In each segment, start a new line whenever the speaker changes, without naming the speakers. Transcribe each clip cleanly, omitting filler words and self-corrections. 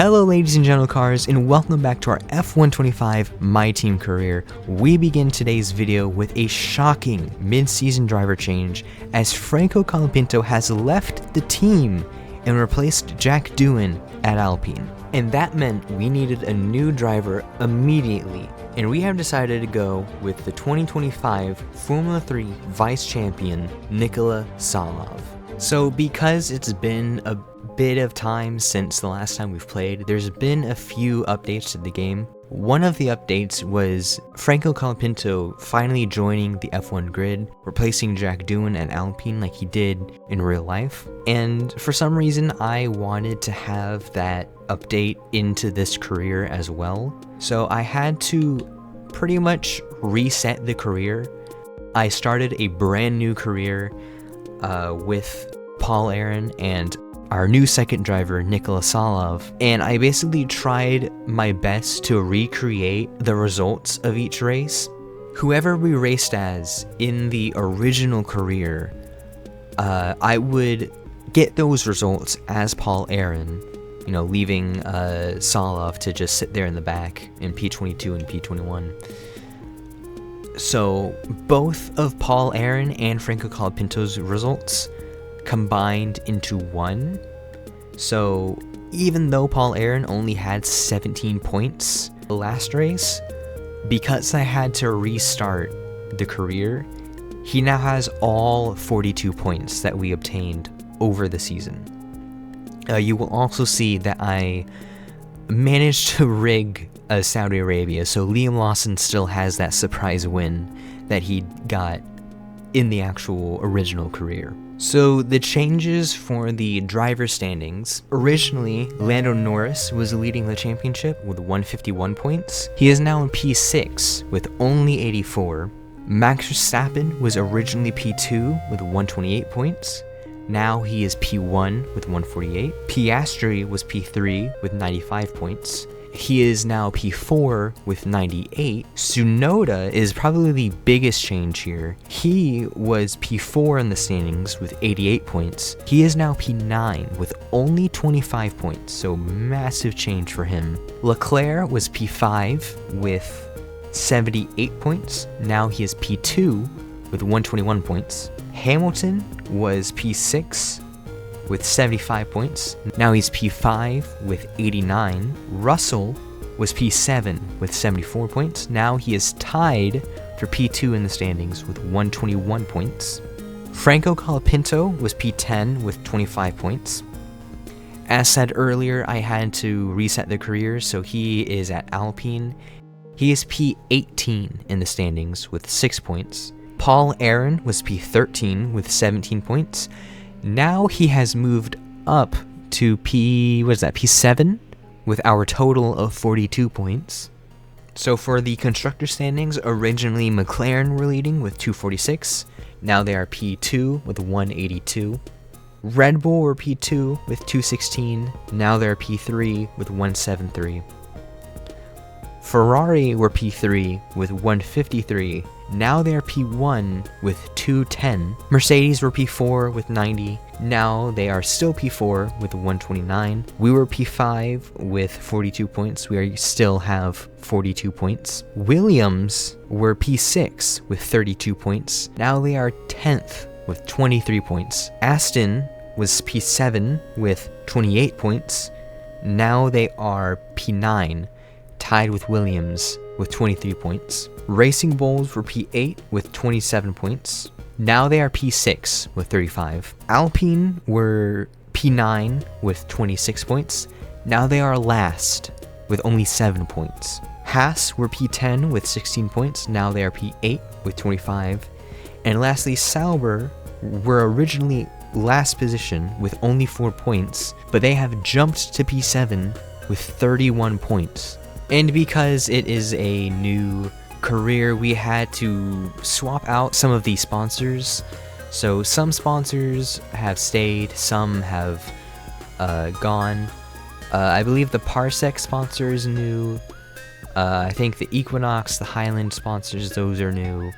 Hello ladies and gentle cars, and welcome back to our F125 My Team career. We begin today's video with a shocking mid-season driver change as Franco Colapinto has left the team and replaced Jack Doohan at Alpine. And that meant we needed a new driver immediately, and we have decided to go with the 2025 Formula 3 Vice Champion, Nikola Tsolov. So because it's been a bit of time since the last time we've played, there's been a few updates to the game. One of the updates was Franco Colapinto finally joining the F1 grid, replacing Jack Doohan at Alpine like he did in real life. And for some reason, I wanted to have that update into this career as well. So I had to pretty much reset the career. I started a brand new career with Aron and our new second driver, Nikola Tsolov, and I basically tried my best to recreate the results of each race. Whoever we raced as in the original career, I would get those results as Aron, you know, leaving Tsolov to just sit there in the back in P22 and P21. So both of Aron and Franco Colapinto's results combined into one. So even though Aron only had 17 points the last race, because I had to restart the career, he now has all 42 points that we obtained over the season. You will also see that I managed to rig Saudi Arabia, so Liam Lawson still has that surprise win that he got in the actual original career. So the changes for the driver standings: originally Lando Norris was leading the championship with 151 points. He is now in P6 with only 84. Max Verstappen was originally P2 with 128 points. Now he is P1 with 148. Piastri was P3 with 95 points. He is now P4 with 98. Tsunoda is probably the biggest change here. He was P4 in the standings with 88 points. He is now P9 with only 25 points, so massive change for him. Leclerc was P5 with 78 points. Now he is P2 with 121 points. Hamilton was P6 with 75 points. Now he's P5 with 89. Russell was P7 with 74 points. Now he is tied for P2 in the standings with 121 points. Franco Colapinto was P10 with 25 points. As said earlier, I had to reset the career, so he is at Alpine. He is P18 in the standings with 6 points. Aron was P13 with 17 points. Now he has moved up to P7 with our total of 42 points. So for the constructor standings, originally McLaren were leading with 246. Now they are P2 with 182. Red Bull were P2 with 216. Now they're P3 with 173. Ferrari were P3 with 153. Now they are P1 with 210. Mercedes were P4 with 90. Now they are still P4 with 129. We were P5 with 42 points. We still have 42 points. Williams were P6 with 32 points. Now they are 10th with 23 points. Aston was P7 with 28 points. Now they are P9, tied with Williams with 23 points. Racing Bulls were P8 with 27 points. Now they are P6 with 35. Alpine were P9 with 26 points. Now they are last with only 7 points. Haas were P10 with 16 points. Now they are P8 with 25. And lastly, Sauber were originally last position with only 4 points, but they have jumped to P7 with 31 points. And because it is a new career, we had to swap out some of the sponsors. So some sponsors have stayed, some have gone. I believe the Parsec sponsor is new. I think the Equinox, the Highland sponsors, those are new.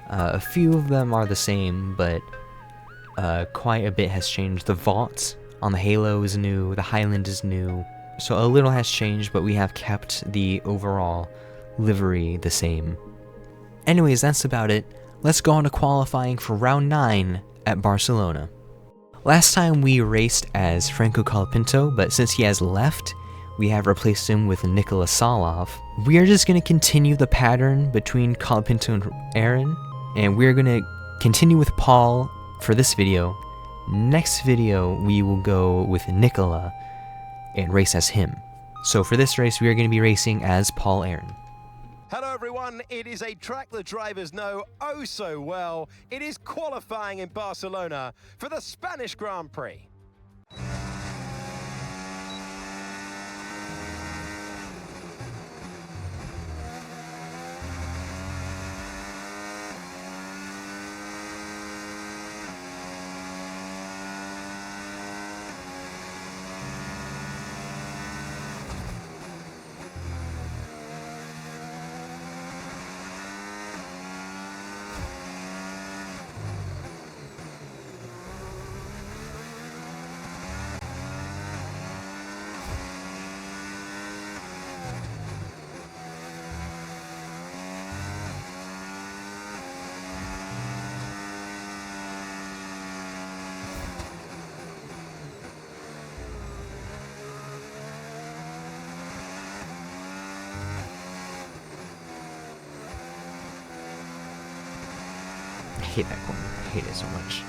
A few of them are the same, but quite a bit has changed. The Vault on the Halo is new, the Highland is new. So a little has changed, but we have kept the overall livery the same. Anyways, that's about it. Let's go on to qualifying for round 9 at Barcelona. Last time we raced as Franco Colapinto, but since he has left, we have replaced him with Tsolov. We are just going to continue the pattern between Colapinto and Aron, and we're going to continue with Paul for this video. Next video, we will go with Nicola and race as him. So for this race, we are going to be racing as Paul Aron.
Hello everyone, it is a track the drivers know oh so well. It is qualifying in Barcelona for the Spanish Grand Prix.
I hate that corner. I hate it so much.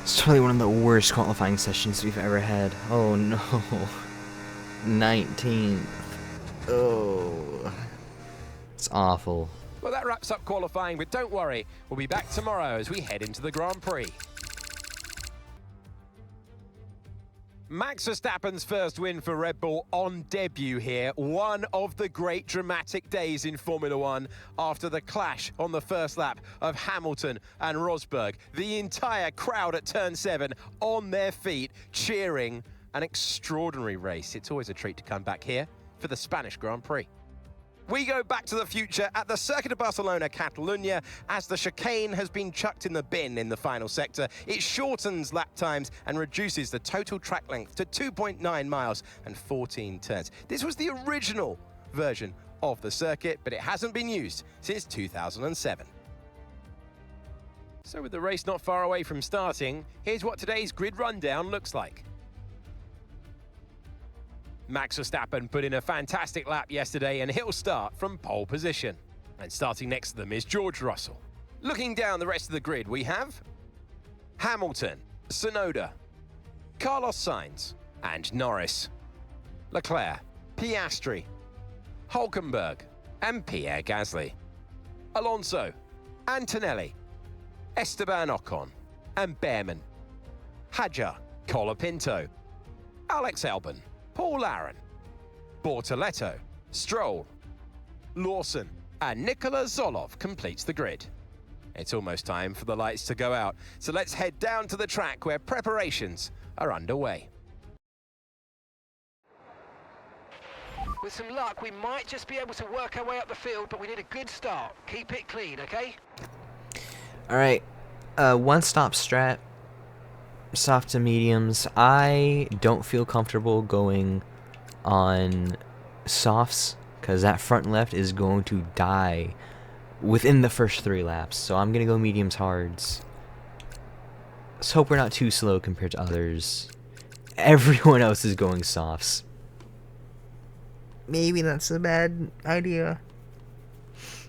It's totally one of the worst qualifying sessions we've ever had. Oh no. 19th. Oh. It's awful.
Well, that wraps up qualifying, but don't worry, we'll be back tomorrow as we head into the Grand Prix. Max Verstappen's first win for Red Bull on debut here. One of the great dramatic days in Formula One after the clash on the first lap of Hamilton and Rosberg. The entire crowd at turn 7 on their feet, cheering. An extraordinary race. It's always a treat to come back here for the Spanish Grand Prix. We go back to the future at the Circuit of Barcelona, Catalunya, as the chicane has been chucked in the bin in the final sector. It shortens lap times and reduces the total track length to 2.9 miles and 14 turns. This was the original version of the circuit, but it hasn't been used since 2007. So with the race not far away from starting, here's what today's grid rundown looks like. Max Verstappen put in a fantastic lap yesterday and he'll start from pole position. And starting next to them is George Russell. Looking down the rest of the grid, we have Hamilton, Tsunoda, Carlos Sainz and Norris, Leclerc, Piastri, Hülkenberg and Pierre Gasly, Alonso, Antonelli, Esteban Ocon and Behrman, Hadjar, Colapinto, Alex Albon, Paul Aron, Bortoletto, Stroll, Lawson, and Nikola Tsolov completes the grid. It's almost time for the lights to go out, so let's head down to the track where preparations are underway.
With some luck, we might just be able to work our way up the field, but we need a good start. Keep it clean, okay?
Alright, one-stop strat. Soft to mediums. I don't feel comfortable going on softs because that front left is going to die within the first 3 laps. So I'm going to go mediums hards. Let's hope we're not too slow compared to others. Everyone else is going softs. Maybe that's a bad idea.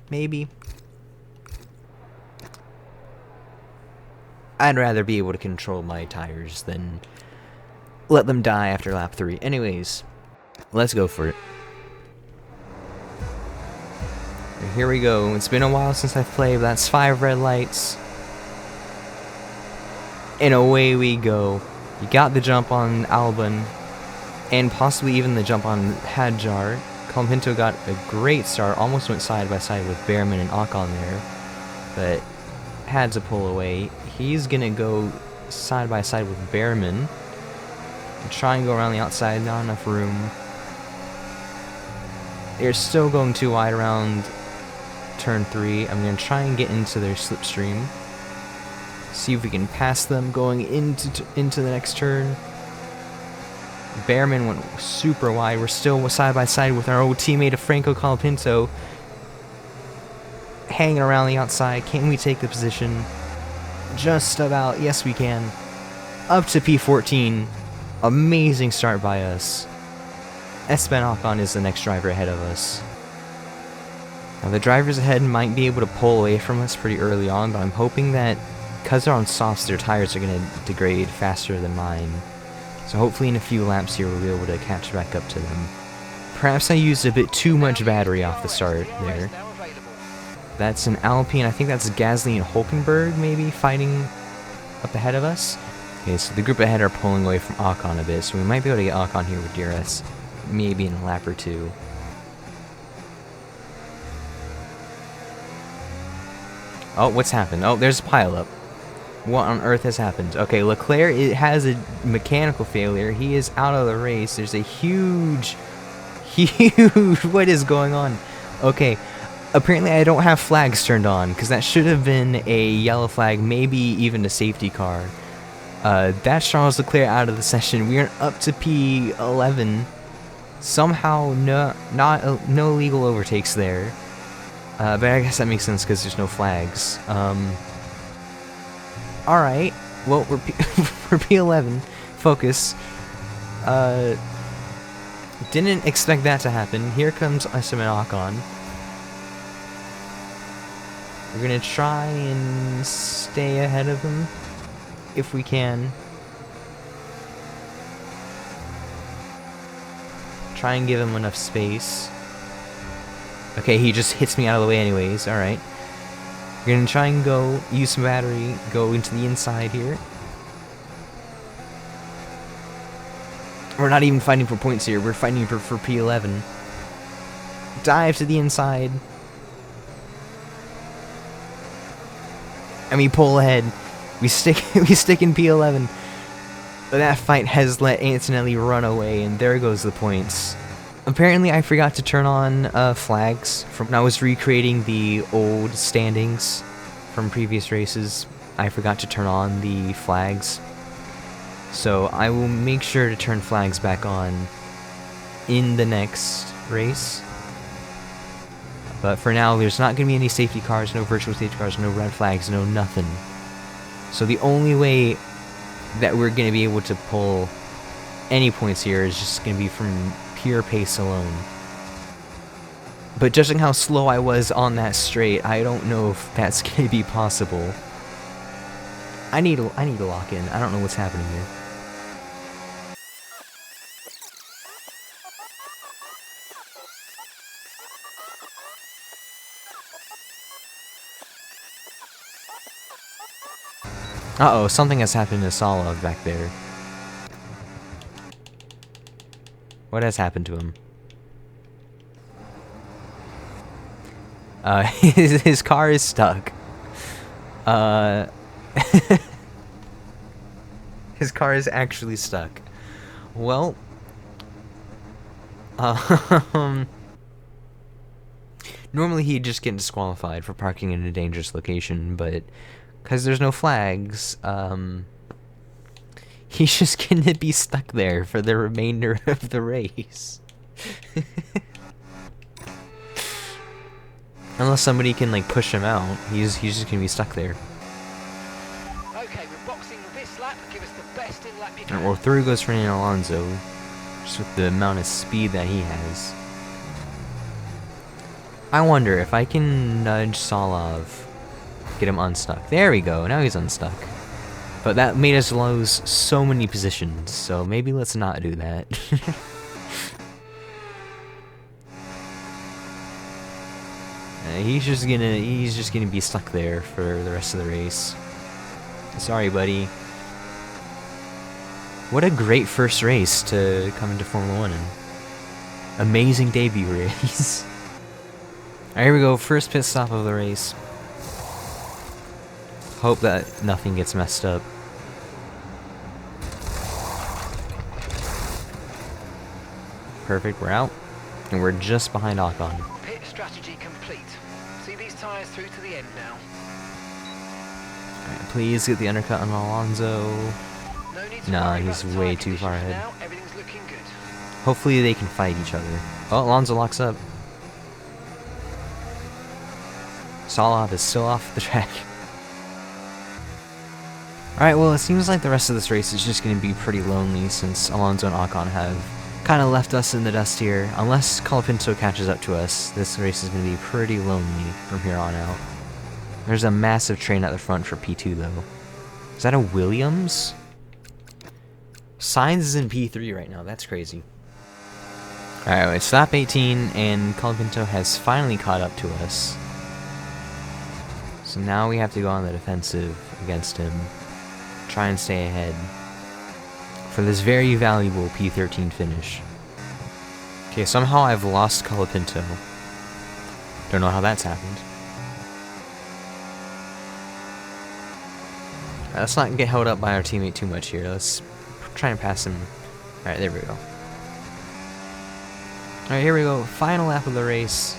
Maybe. I'd rather be able to control my tires than let them die after lap 3. Anyways, let's go for it. Here we go. It's been a while since I've played, but that's 5 red lights. And away we go. You got the jump on Albon, and possibly even the jump on Hadjar. Colapinto got a great start, almost went side by side with Behrman and Ocon there, but had to pull away. He's gonna go side by side with Behrman and try and go around the outside. Not enough room. They're still going too wide around turn 3. I'm going to try and get into their slipstream. See if we can pass them going into the next turn. Bearman went super wide. We're still side by side with our old teammate of Franco Colapinto. Hanging around the outside. Can we take the position? Just about. Yes, we can. Up to P14. Amazing start by us. Aron is the next driver ahead of us. Now the drivers ahead might be able to pull away from us pretty early on, but I'm hoping that because they're on softs, their tires are going to degrade faster than mine. So hopefully in a few laps here we'll be able to catch back up to them. Perhaps I used a bit too much battery off the start there. That's an Alpine, I think that's Gasly and Hulkenberg maybe fighting up ahead of us. Okay, so the group ahead are pulling away from Aron a bit, so we might be able to get Aron here with DRS, maybe in a lap or two. Oh, what's happened? Oh, there's a pileup. What on earth has happened? Okay, Leclerc has a mechanical failure. He is out of the race. There's a huge... What is going on? Okay, apparently I don't have flags turned on, because that should have been a yellow flag, maybe even a safety car. That's Charles Leclerc out of the session. We are up to P11. Somehow, no illegal overtakes there. But I guess that makes sense because there's no flags. Alright, well, we're P11. Focus. Didn't expect that to happen. Here comes Aron. We're gonna try and stay ahead of him if we can. Try and give him enough space. Okay, he just hits me out of the way anyways. Alright. We're gonna try and go, use some battery, go into the inside here. We're not even fighting for points here, we're fighting for P11. Dive to the inside. And we pull ahead. We stick in P11. But that fight has let Antonelli run away, and there goes the points. Apparently I forgot to turn on flags from when I was recreating the old standings from previous races. I forgot to turn on the flags. So I will make sure to turn flags back on in the next race. But for now, there's not going to be any safety cars, no virtual safety cars, no red flags, no nothing. So the only way that we're going to be able to pull any points here is just going to be from pure pace alone. But judging how slow I was on that straight, I don't know if that's going to be possible. I need to lock in. I don't know what's happening here. Uh-oh, something has happened to Tsolov back there. What has happened to him? His car is stuck. His car is actually stuck. Well, normally he'd just get disqualified for parking in a dangerous location, but because there's no flags, he's just gonna be stuck there for the remainder of the race. Unless somebody can like push him out, he's just gonna be stuck there.
Okay, we're boxing this lap. Give us the best in lap you can.
Or through goes Fernando Alonso, just with the amount of speed that he has. I wonder if I can nudge Tsolov, get him unstuck. There we go, now he's unstuck. But that made us lose so many positions, so maybe let's not do that. He's just gonna be stuck there for the rest of the race. Sorry, buddy. What a great first race to come into Formula 1 in. Amazing debut race. Alright, here we go, first pit stop of the race. Hope that nothing gets messed up. Perfect, we're out. And we're just behind Aron.
Pit strategy complete. See these through to the end now.
Alright, please get the undercut on Alonso.
No need to
Nah,
worry
he's
about the
way
tire
too far
conditions
ahead.
now. Everything's looking good.
Hopefully they can fight each other. Oh, Alonso locks up. Tsolov is still off the track. Alright, well, it seems like the rest of this race is just going to be pretty lonely since Alonso and Ocon have kind of left us in the dust here. Unless Colapinto catches up to us, this race is going to be pretty lonely from here on out. There's a massive train at the front for P2, though. Is that a Williams? Sainz is in P3 right now. That's crazy. Alright, it's lap 18, and Colapinto has finally caught up to us. So now we have to go on the defensive against him. Try and stay ahead for this very valuable P13 finish. Okay, somehow I've lost Colapinto. Don't know how that's happened. Let's not get held up by our teammate too much here. Let's try and pass him. Alright, there we go. Alright, here we go. Final lap of the race.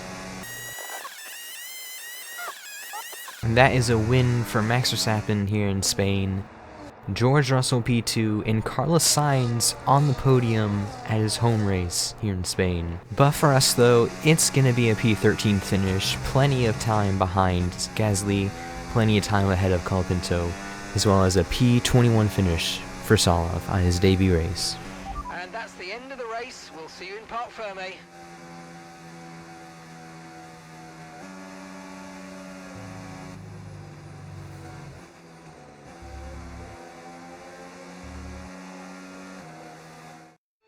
And that is a win for Max Verstappen here in Spain. George Russell P2 and Carlos Sainz on the podium at his home race here in Spain. But for us though, it's gonna be a P13 finish, plenty of time behind Gasly, plenty of time ahead of Colapinto, as well as a P21 finish for Tsolov on his debut race.
And that's the end of the race. We'll see you in Parc Fermé.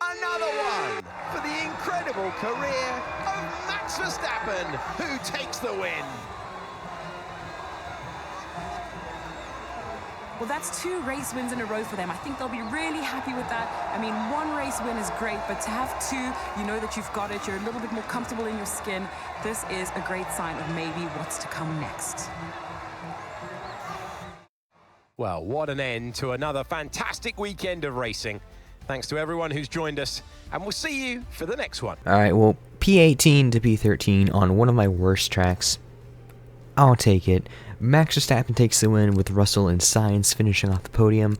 Another one for the incredible career of Max Verstappen, who takes the win.
Well, that's 2 race wins in a row for them. I think they'll be really happy with that. I mean, 1 race win is great, but to have 2, you know that you've got it. You're a little bit more comfortable in your skin. This is a great sign of maybe what's to come next.
Well, what an end to another fantastic weekend of racing. Thanks to everyone who's joined us, and we'll see you for the next one.
Alright, well, P18 to P13 on one of my worst tracks. I'll take it. Max Verstappen takes the win with Russell and Sainz finishing off the podium.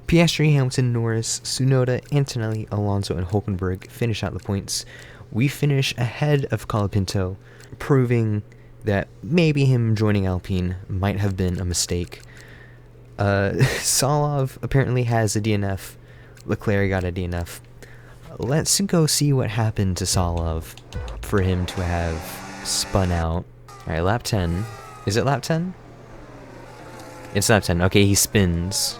Piastri, Hamilton, Norris, Tsunoda, Antonelli, Alonso, and Hulkenberg finish out the points. We finish ahead of Colapinto, proving that maybe him joining Alpine might have been a mistake. Tsolov apparently has a DNF. Leclerc got a DNF. Let's go see what happened to Tsolov for him to have spun out. Alright, lap 10. Is it lap 10? It's lap 10. Okay, he spins.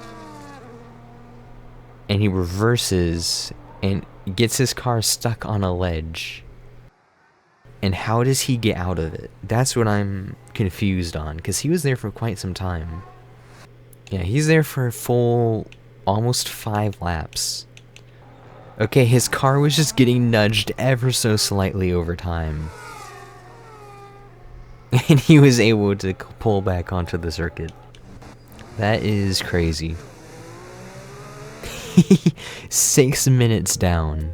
And he reverses and gets his car stuck on a ledge. And how does he get out of it? That's what I'm confused on, because he was there for quite some time. Yeah, he's there for a full almost 5 laps. Okay, his car was just getting nudged ever so slightly over time. And he was able to pull back onto the circuit. That is crazy. 6 minutes down.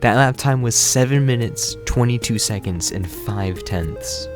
That lap time was 7 minutes, 22 seconds, and 5 tenths.